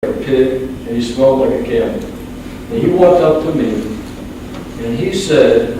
a pig, and he smelled like a camel. And he walked up to me, and he said,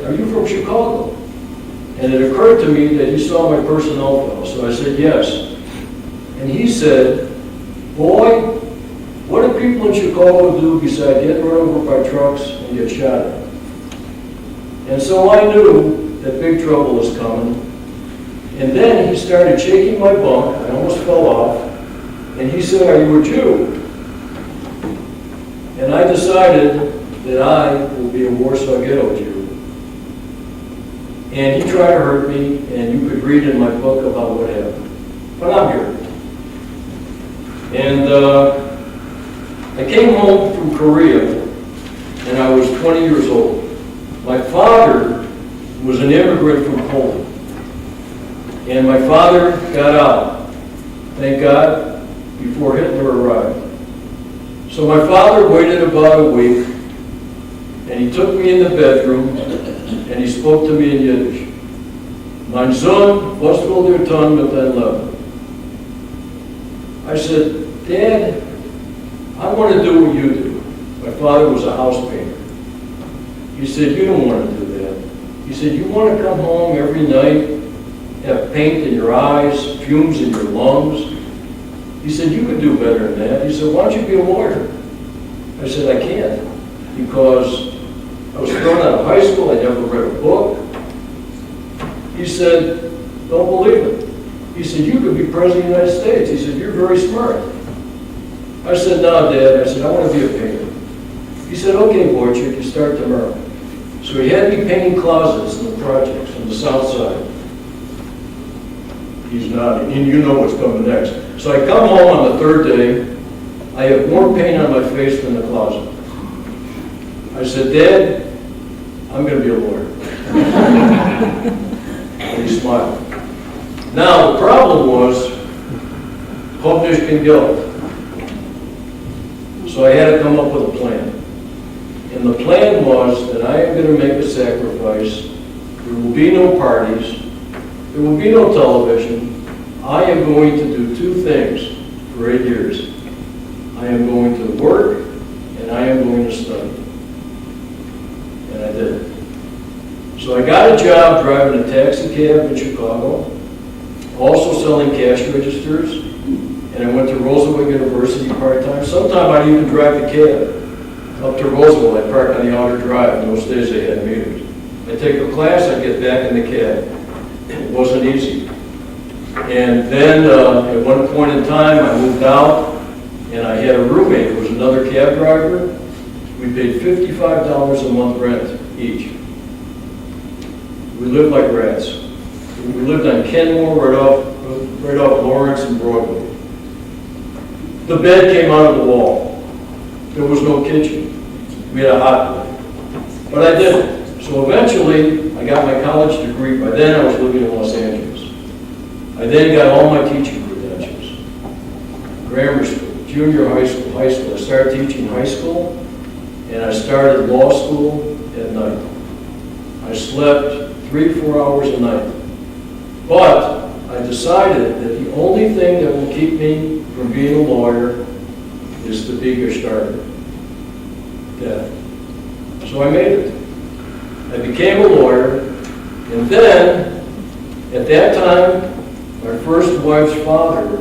"Are you from Chicago?" And it occurred to me that he saw my personnel file, so I said, "Yes." And he said, "Boy, what do people in Chicago do besides get run over by trucks and get shot at?" And so I knew that big trouble was coming. And then he started shaking my bunk. I almost fell off. And he said, "Are you a Jew?" And I decided that I will be a Warsaw Ghetto Jew. And he tried to hurt me, and you could read in my book about what happened. But I'm here. And I came home from Korea, and I was 20 years old. My father was an immigrant from Poland. And my father got out, thank God, before Hitler arrived. So my father waited about a week, and he took me in the bedroom, and he spoke to me in Yiddish. "Mein Sohn, was will du tun mit dein Leben?" I said, "Dad, I want to do what you do." My father was a house painter. He said, "You don't want to do that." He said, "You want to come home every night, have paint in your eyes, fumes in your lungs?" He said, "You could do better than that." He said, "Why don't you be a lawyer?" I said, "I can't, because I was thrown out of high school, I never read a book." He said, "Don't believe it." He said, "You could be president of the United States." He said, "You're very smart." I said, "No, Dad." I said, "I want to be a painter." He said, "Okay, Wojciech, you start tomorrow." So he had me painting closets in the projects on the south side. He's nodding, and you know what's coming next. So I come home on the third day, I have more paint on my face than the closet. I said, "Dad, I'm going to be a lawyer." And he smiled. Now, the problem was, hope nicht kein Geld. So I had to come up with a plan. And the plan was that I am going to make a sacrifice. There will be no parties. There will be no television. I am going to do two things for 8 years. I am going to work, and I am going to study. And I did. So I got a job driving a taxi cab in Chicago, also selling cash registers, and I went to Roosevelt University part-time. Sometime I'd even drive the cab up to Roosevelt. I'd park on the outer drive. In those days they had meters. I'd take a class, I'd get back in the cab. It wasn't easy. And then at one point in time I moved out, and I had a roommate who was another cab driver. We paid $55 a month rent each. We lived like rats. We lived on Kenmore, right off Lawrence and Broadway. The bed came out of the wall. There was no kitchen. We had a hot plate. But I did it. So eventually, I got my college degree. By then, I was living in Los Angeles. I then got all my teaching credentials. Grammar school, junior high school, high school. I started teaching high school, and I started law school at night. I slept 3-4 hours a night. But I decided that the only thing that will keep me from being a lawyer is to be gestartet. Death. So I made it. I became a lawyer, and then, at that time, my first wife's father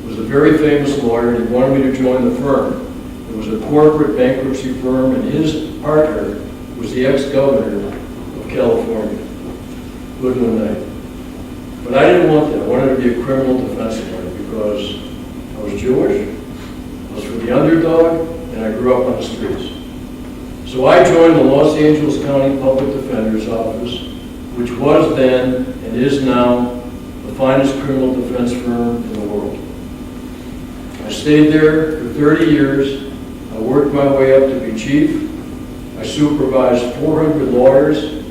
was a very famous lawyer, and he wanted me to join the firm. It was a corporate bankruptcy firm, and his partner was the ex-governor of California, Goodwin Knight. But I didn't want that. I wanted to be a criminal defense lawyer because I was Jewish, I was for the underdog, and I grew up on the streets. So I joined the Los Angeles County Public Defender's Office, which was then and is now the finest criminal defense firm in the world. I stayed there for 30 years. I worked my way up to be chief. I supervised 400 lawyers.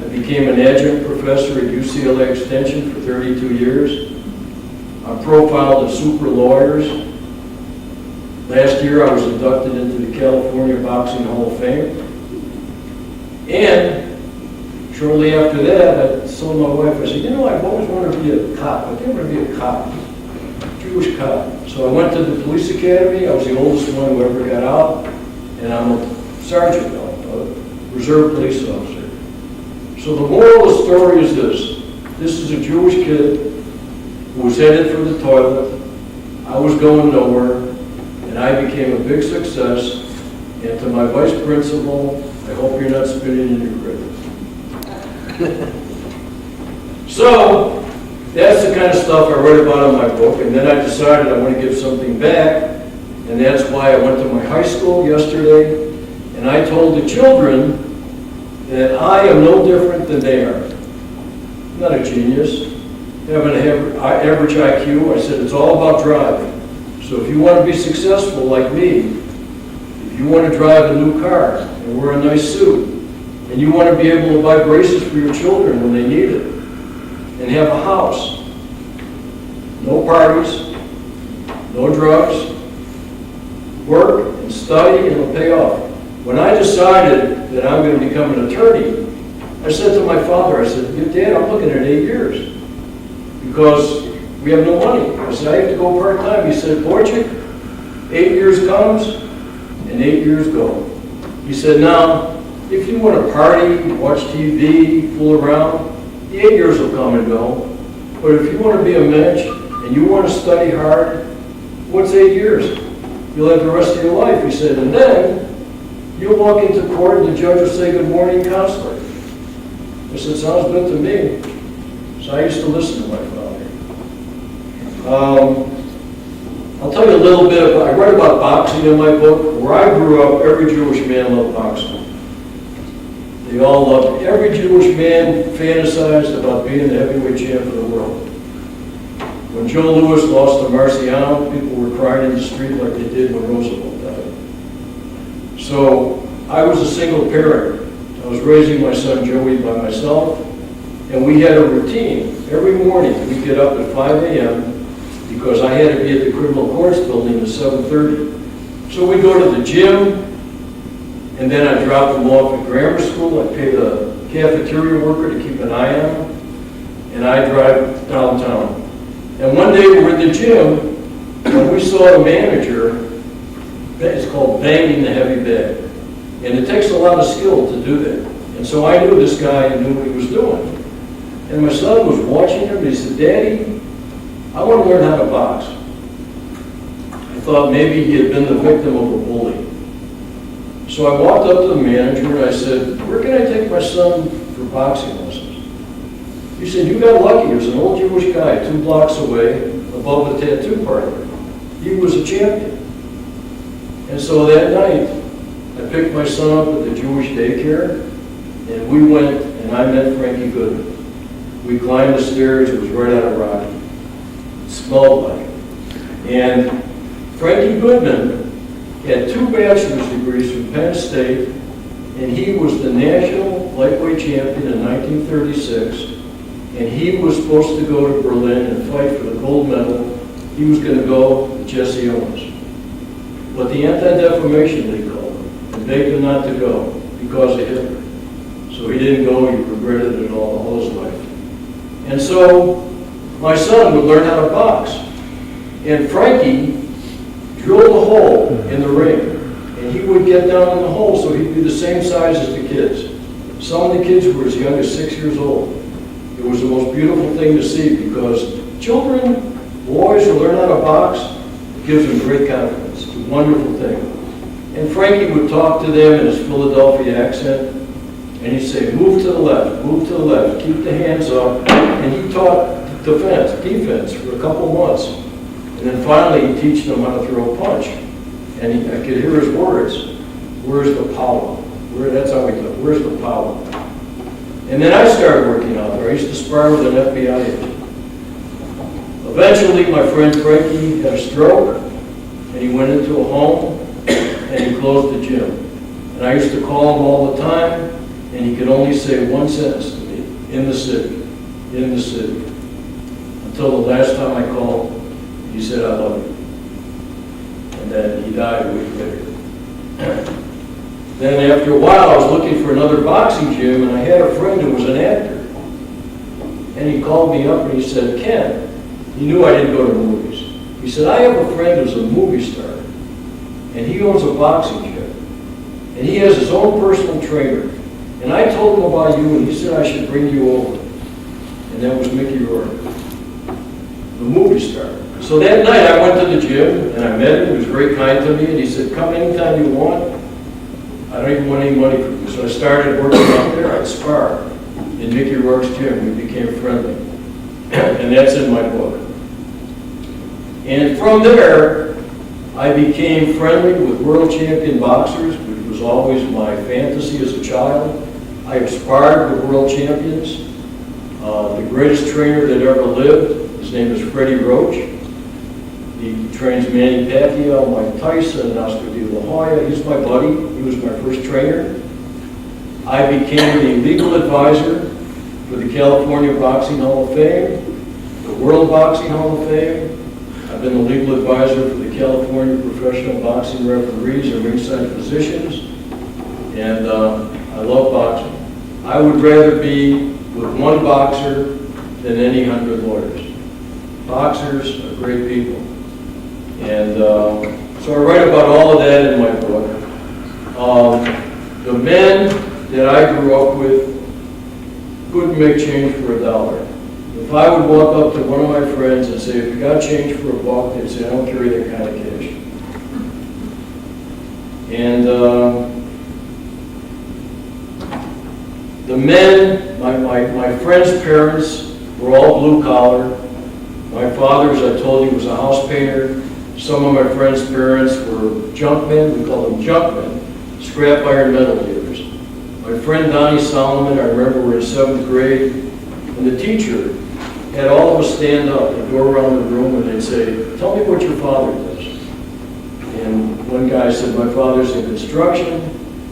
I became an adjunct professor at UCLA Extension for 32 years. I profiled the super lawyers. Last year I was inducted into the California Boxing Hall of Fame. And shortly after that, I told my wife, I said, "You know, I've always wanted to be a cop. I think I'm going to be a cop." She Jewish cop. So I went to the police academy. I was the oldest one who ever got out. And I'm a sergeant now, a reserve police officer. So the moral of the story is this. This is a Jewish kid who was headed for the toilet. I was going nowhere, and I became a big success. And to my vice principal, I hope you're not spinning in your grave. So, that's the kind of stuff I write about in my book, and then I decided I want to give something back, and that's why I went to my high school yesterday, and I told the children that I am no different than they are. I'm not a genius. I have an average IQ. I said it's all about driving. So if you want to be successful like me, if you want to drive a new car and wear a nice suit, and you want to be able to buy braces for your children when they need it, and have a house, no parties, no drugs, work and study, and it'll pay off. When I decided that I'm going to become an attorney, I said to my father, I said, Dad, I'm looking at 8 years because we have no money. I said, I have to go part-time. He said, Borchik, 8 years comes and 8 years go. He said, now, if you want to party, watch TV, fool around, the 8 years will come and go. But if you want to be a mensch and you want to study hard, what's 8 years? You'll have the rest of your life, he said. And then you'll walk into court and the judge will say, good morning, counselor. I said, sounds good to me. So I used to listen to my father. I'll tell you a little bit about, I write about boxing in my book. Where I grew up, every Jewish man loved boxing. They all loved it. Every Jewish man fantasized about being the heavyweight champ of the world. When Joe Louis lost to Marciano, people were crying in the street like they did when Roosevelt died. So I was a single parent. I was raising my son Joey by myself, and we had a routine. Every morning we'd get up at 5 a.m. because I had to be at the criminal courts building at 7:30. So we'd go to the gym, and then I'd drop them off at grammar school. I'd pay the cafeteria worker to keep an eye on them, and I'd drive downtown. And one day we were in the gym, and we saw the manager, it's called banging the heavy bag. And it takes a lot of skill to do that. And so I knew this guy knew what he was doing. And my son was watching him, and he said, Daddy, I want to learn how to box. I thought maybe he had been the victim of a bully. So I walked up to the manager and I said, where can I take my son for boxing lessons? He said, you got lucky. There's an old Jewish guy 2 blocks away above the tattoo parlor. He was a champion. And so that night, I picked my son up at the Jewish daycare, and we went, and I met Frankie Goodman. We climbed the stairs. It was right out of Rocky. It smelled like it. And Frankie Goodman had 2 bachelor's degrees from Penn State, and he was the national lightweight champion in 1936, and he was supposed to go to Berlin and fight for the gold medal. He was going to go with Jesse Owens. But the Anti-Defamation League called him and begged him not to go because of Hitler. So he didn't go. He regretted it all his life. And so my son would learn how to box. And Frankie drilled a hole in the ring, and he would get down in the hole so he'd be the same size as the kids. Some of the kids were as young as 6 years old. It was the most beautiful thing to see because children, boys who learn how to box, it gives them great confidence. It's a wonderful thing. And Frankie would talk to them in his Philadelphia accent, and he'd say, move to the left, keep the hands up. And he taught defense for a couple months. And then finally, he teach them how to throw a punch. And I could hear his words. Where's the power? That's how he thought. Where's the power? And then I started working out there. I used to spar with an FBI agent. Eventually, my friend Frankie had a stroke, and he went into a home, and he closed the gym. And I used to call him all the time, and he could only say one sentence to me, in the city. Until the last time I called, he said, I love you. And then he died a week later. Then after a while, I was looking for another boxing gym, and I had a friend who was an actor. And he called me up and he said, Ken, he knew I didn't go to movies. He said, I have a friend who's a movie star, and he owns a boxing gym, and he has his own personal trainer. And I told him about you, and he said I should bring you over. And that was Mickey Rourke, the movie star. So that night I went to the gym, and I met him. He was very kind to me, and he said, come anytime you want. I don't even want any money from you. So I started working out there. I'd spar in Mickey Rourke's gym. We became friendly. And that's in my book. And from there, I became friendly with world champion boxers, which was always my fantasy as a child. I have sparred with world champions. The greatest trainer that ever lived, his name is Freddie Roach. He trains Manny Pacquiao, Mike Tyson, and Oscar De La Hoya. He's my buddy. He was my first trainer. I became the legal advisor for the California Boxing Hall of Fame, the World Boxing Hall of Fame. I've been the legal advisor for the California Professional Boxing Referees and ringside physicians, and I love boxing. I would rather be with one boxer than any 100 lawyers. Boxers are great people. And so I write about all of that in my book. The men that I grew up with couldn't make change for $1. If I would walk up to one of my friends and say, if you got change for $1, they'd say, I don't carry that kind of cash. And the men, my friends' parents were all blue collar. My father, as I told you, was a house painter. Some of my friends' parents were junkmen, we call them junkmen, scrap iron metal dealers. My friend Donnie Solomon, I remember we were in 7th grade, and the teacher had all of us stand up and go around the room and they'd say, tell me what your father does. And one guy said, my father's in construction,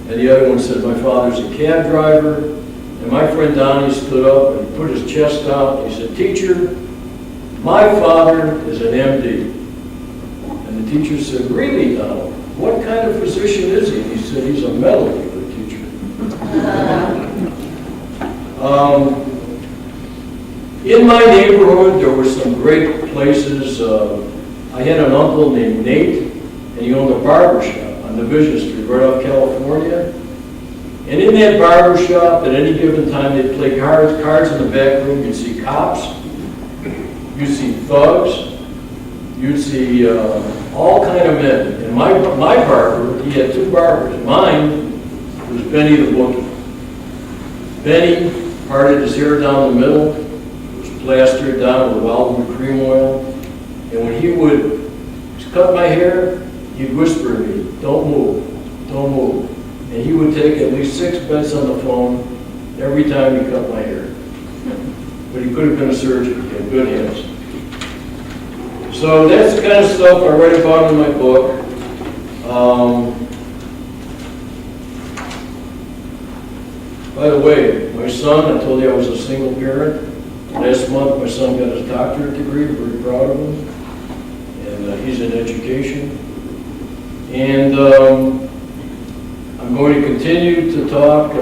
and the other one said, my father's a cab driver. And my friend Donnie stood up and put his chest out, and he said, teacher, my father is an MD. And the teacher said, really, Donald? What kind of physician is he? He said, he's a metal dealer, teacher. In my neighborhood, there were some great places. I had an uncle named Nate, and he owned a barber shop on Division Street, right off California. And in that barber shop, at any given time, they'd play cards in the back room. You'd see cops, you'd see thugs, you'd see all kind of men. And my barber, he had 2 barbers. Mine was Benny the Bookie. Benny parted his hair down the middle, was plastered down with Wildwood cream oil. And when he would cut my hair, he'd whisper to me, don't move, don't move. And he would take at least 6 bets on the phone every time he cut my hair. But he could have been a surgeon. He had good hands. So that's the kind of stuff I write about in my book. By the way, my son, I told you I was a single parent. Last month, my son got his doctorate degree. I'm very proud of him. And he's in education. And I'm going to continue to talk.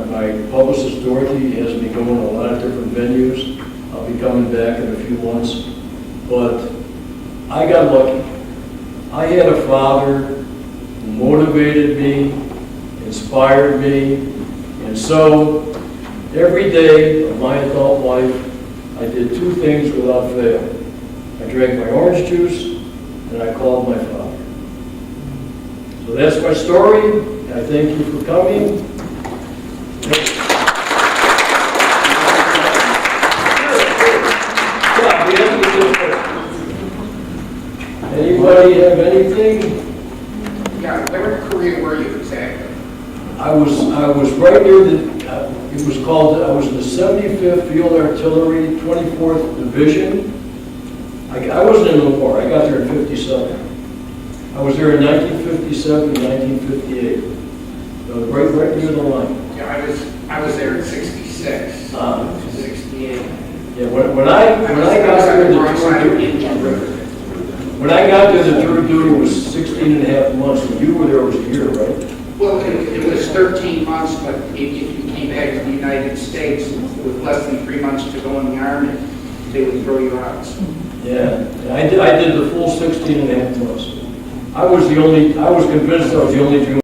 My publicist, Dorothy, has me going to a lot of different venues. I'll be coming back in a few months. But I got lucky. I had a father who motivated me, inspired me, and so every day of my adult life, I did 2 things without fail. I drank my orange juice, and I called my father. So that's my story. I thank you for coming. Anybody have anything? Yeah, where in Korea were you exactly? I was right near the, it was called, I was in the 75th Field Artillery, 24th Division. I wasn't in the war, I got there in 57. I was there in 1957 and 1958. So right near the line. Yeah, I was there in 66, 68. Yeah, when I got there, when I got there, the tour duty was 16 and a half months, and you were there, it was a year, right? Well, it was 13 months, but if you came back to the United States with less than 3 months to go in the Army, they would throw you out. Yeah, and I did the full 16 and a half months. I was convinced I was the only Jew